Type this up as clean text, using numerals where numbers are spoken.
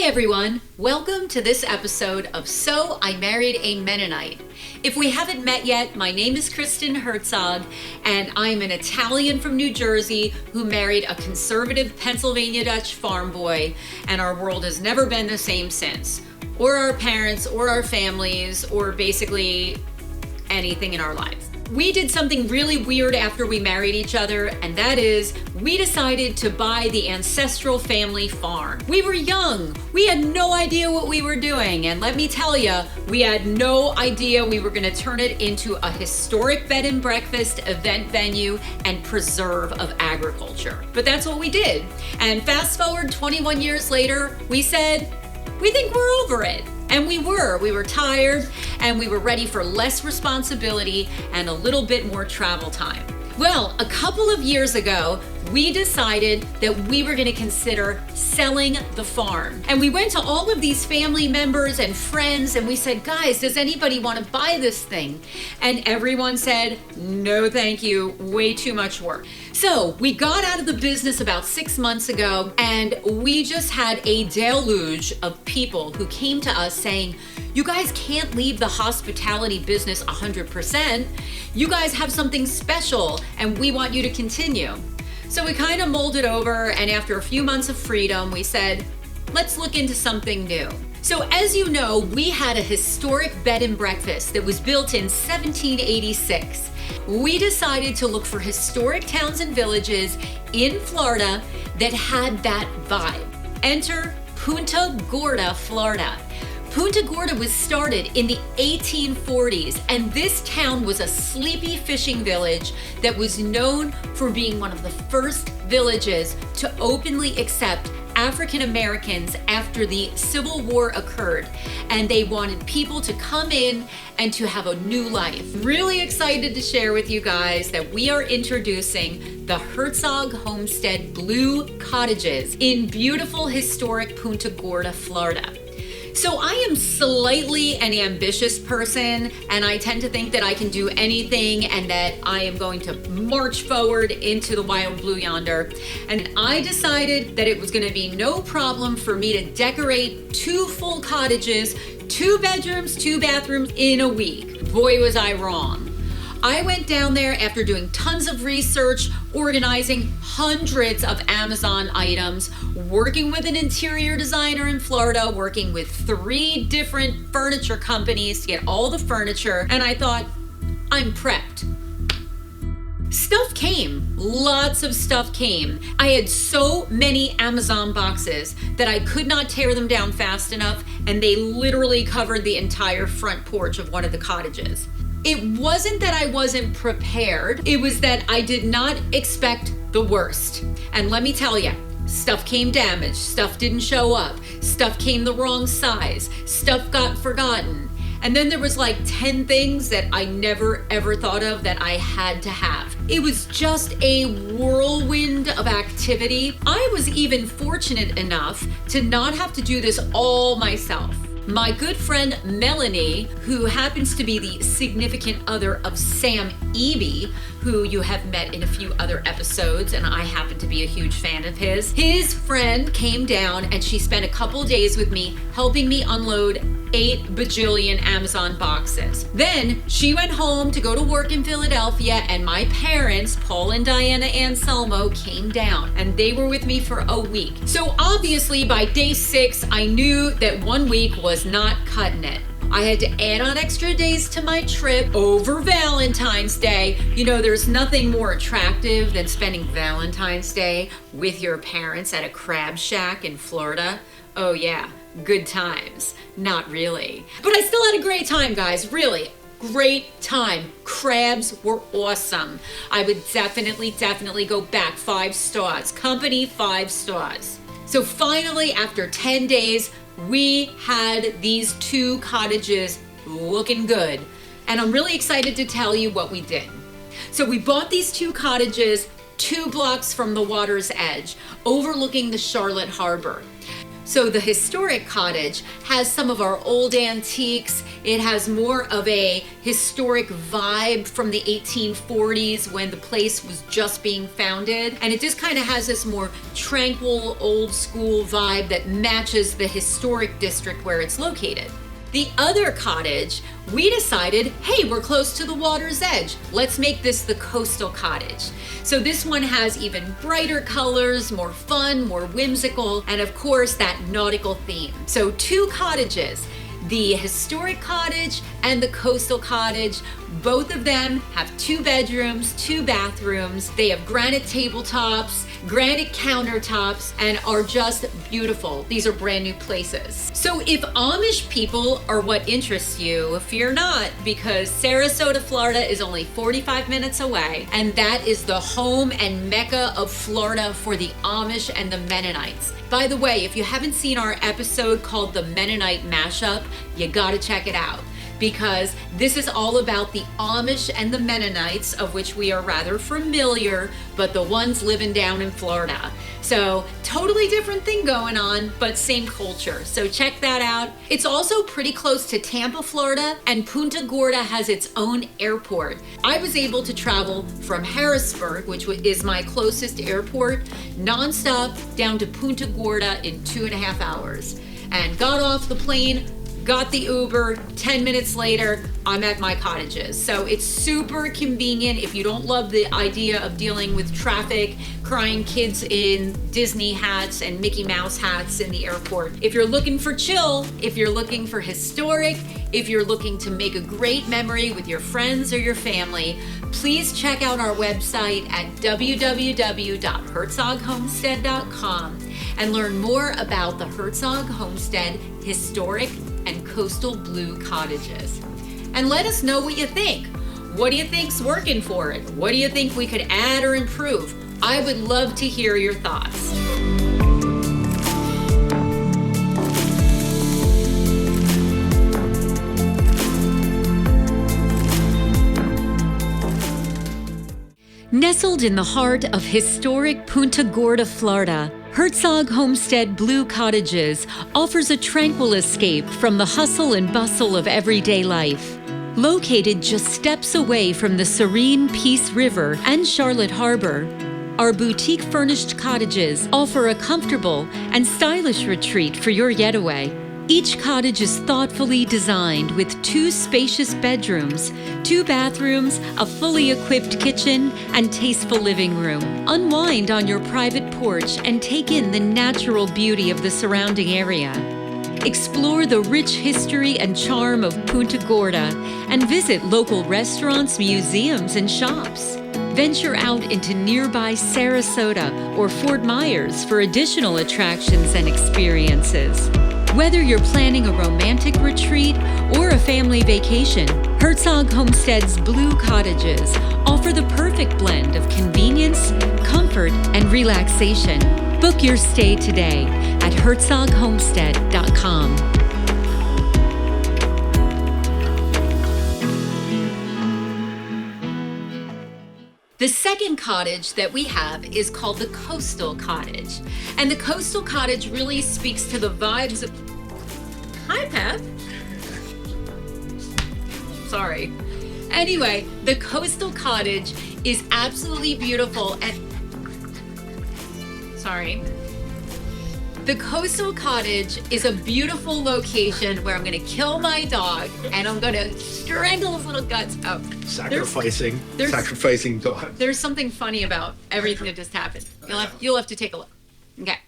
everyone, welcome to this episode of So I Married a Mennonite. If we haven't met yet, my name is Kristen Hertzog, and I'm an Italian from New Jersey who married a conservative Pennsylvania Dutch farm boy, and our world has never been the same since. Or our parents, or our families, or basically anything in our lives. We did something really weird after we married each other, and that is we decided to buy the ancestral family farm. We were young. We had no idea what we were doing, and let me tell you, we had no idea we were going to turn it into a historic bed and breakfast, event venue, and preserve of agriculture. But that's what we did. And fast forward 21 years later, we said, we think we're over it. And we were tired, and we were ready for less responsibility and a little bit more travel time. Well, a couple of years ago, we decided that we were going to consider selling the farm. And we went to all of these family members and friends, and we said, guys, does anybody want to buy this thing? And everyone said, no, thank you, way too much work. So we got out of the business about 6 months ago, and we just had a deluge of people who came to us saying, you guys can't leave the hospitality business 100%. You guys have something special, and we want you to continue. So we kind of molded over, and after a few months of freedom, we said, let's look into something new. So as you know, we had a historic bed and breakfast that was built in 1786. We decided to look for historic towns and villages in Florida that had that vibe. Enter Punta Gorda, Florida. Punta Gorda was started in the 1840s, and this town was a sleepy fishing village that was known for being one of the first villages to openly accept African Americans after the Civil War occurred, and they wanted people to come in and to have a new life. Really excited to share with you guys that we are introducing the Hertzog Homestead Blue Cottages in beautiful historic Punta Gorda, Florida. So I am slightly an ambitious person, and I tend to think that I can do anything and that I am going to march forward into the wild blue yonder. And I decided that it was going to be no problem for me to decorate 2 full cottages, 2 bedrooms, 2 bathrooms in a week. Boy, was I wrong. I went down there after doing tons of research, organizing hundreds of Amazon items, working with an interior designer in Florida, working with 3 different furniture companies to get all the furniture, and I thought, I'm prepped. Stuff came. Lots of stuff came. I had so many Amazon boxes that I could not tear them down fast enough, and they literally covered the entire front porch of one of the cottages. It wasn't that I wasn't prepared, it was that I did not expect the worst. And let me tell you, stuff came damaged, stuff didn't show up, stuff came the wrong size, stuff got forgotten. And then there was like 10 things that I never ever thought of that I had to have. It was just a whirlwind of activity. I was even fortunate enough to not have to do this all myself. My good friend Melanie, who happens to be the significant other of Sam Eby, who you have met in a few other episodes, and I happen to be a huge fan of his friend came down and she spent a couple days with me helping me unload 8 bajillion Amazon boxes. Then she went home to go to work in Philadelphia, and my parents, Paul and Diana Anselmo, came down, and they were with me for a week. So obviously by day 6, I knew that 1 week was not cutting it. I had to add on extra days to my trip over Valentine's Day. You know, there's nothing more attractive than spending Valentine's Day with your parents at a crab shack in Florida. Oh yeah, good times. Not really. But I still had a great time, guys, really. Great time. Crabs were awesome. I would definitely go back. 5 stars. Company 5 stars. So finally, after 10 days, we had these 2 cottages looking good. And I'm really excited to tell you what we did. So we bought these 2 cottages 2 blocks from the water's edge, overlooking the Charlotte Harbor. So the historic cottage has some of our old antiques. It has more of a historic vibe from the 1840s when the place was just being founded. And it just kind of has this more tranquil, old school vibe that matches the historic district where it's located. The other cottage, we decided, hey, we're close to the water's edge. Let's make this the coastal cottage. So this one has even brighter colors, more fun, more whimsical, and of course that nautical theme. So 2 cottages, the historic cottage and the coastal cottage. Both of them have 2 bedrooms, 2 bathrooms. They have granite tabletops, granite countertops, and are just beautiful. These are brand new places. So if Amish people are what interests you, fear not, because Sarasota, Florida is only 45 minutes away, and that is the home and mecca of Florida for the Amish and the Mennonites. By the way, if you haven't seen our episode called The Mennonite Mashup, you gotta check it out, because this is all about the Amish and the Mennonites, of which we are rather familiar, but the ones living down in Florida. So totally different thing going on, but same culture. So check that out. It's also pretty close to Tampa, Florida, and Punta Gorda has its own airport. I was able to travel from Harrisburg, which is my closest airport, nonstop down to Punta Gorda in 2.5 hours. And got off the plane, got the Uber, 10 minutes later, I'm at my cottages. So it's super convenient if you don't love the idea of dealing with traffic, crying kids in Disney hats and Mickey Mouse hats in the airport. If you're looking for chill, if you're looking for historic, if you're looking to make a great memory with your friends or your family, please check out our website at www.hertzoghomestead.com and learn more about the Hertzog Homestead Historic and Coastal Blue Cottages. And let us know what you think. What do you think's working for it? What do you think we could add or improve? I would love to hear your thoughts. Nestled in the heart of historic Punta Gorda, Florida, Hertzog Homestead Blue Cottages offers a tranquil escape from the hustle and bustle of everyday life. Located just steps away from the serene Peace River and Charlotte Harbor, our boutique furnished cottages offer a comfortable and stylish retreat for your getaway. Each cottage is thoughtfully designed with 2 spacious bedrooms, 2 bathrooms, a fully equipped kitchen, and tasteful living room. Unwind on your private porch and take in the natural beauty of the surrounding area. Explore the rich history and charm of Punta Gorda and visit local restaurants, museums, and shops. Venture out into nearby Sarasota or Fort Myers for additional attractions and experiences. Whether you're planning a romantic retreat or a family vacation, Hertzog Homestead's Blue Cottages offer the perfect blend of convenience, comfort, and relaxation. Book your stay today at hertzoghomestead.com. The second cottage that we have is called the Coastal Cottage. And the Coastal Cottage really speaks to the vibes of... Hi, Pep. Sorry. Anyway, the Coastal Cottage is absolutely beautiful and... Sorry. The Coastal Cottage is a beautiful location where I'm going to kill my dog and I'm going to strangle his little guts out. Sacrificing dog. There's something funny about everything that just happened. You'll have to take a look. Okay.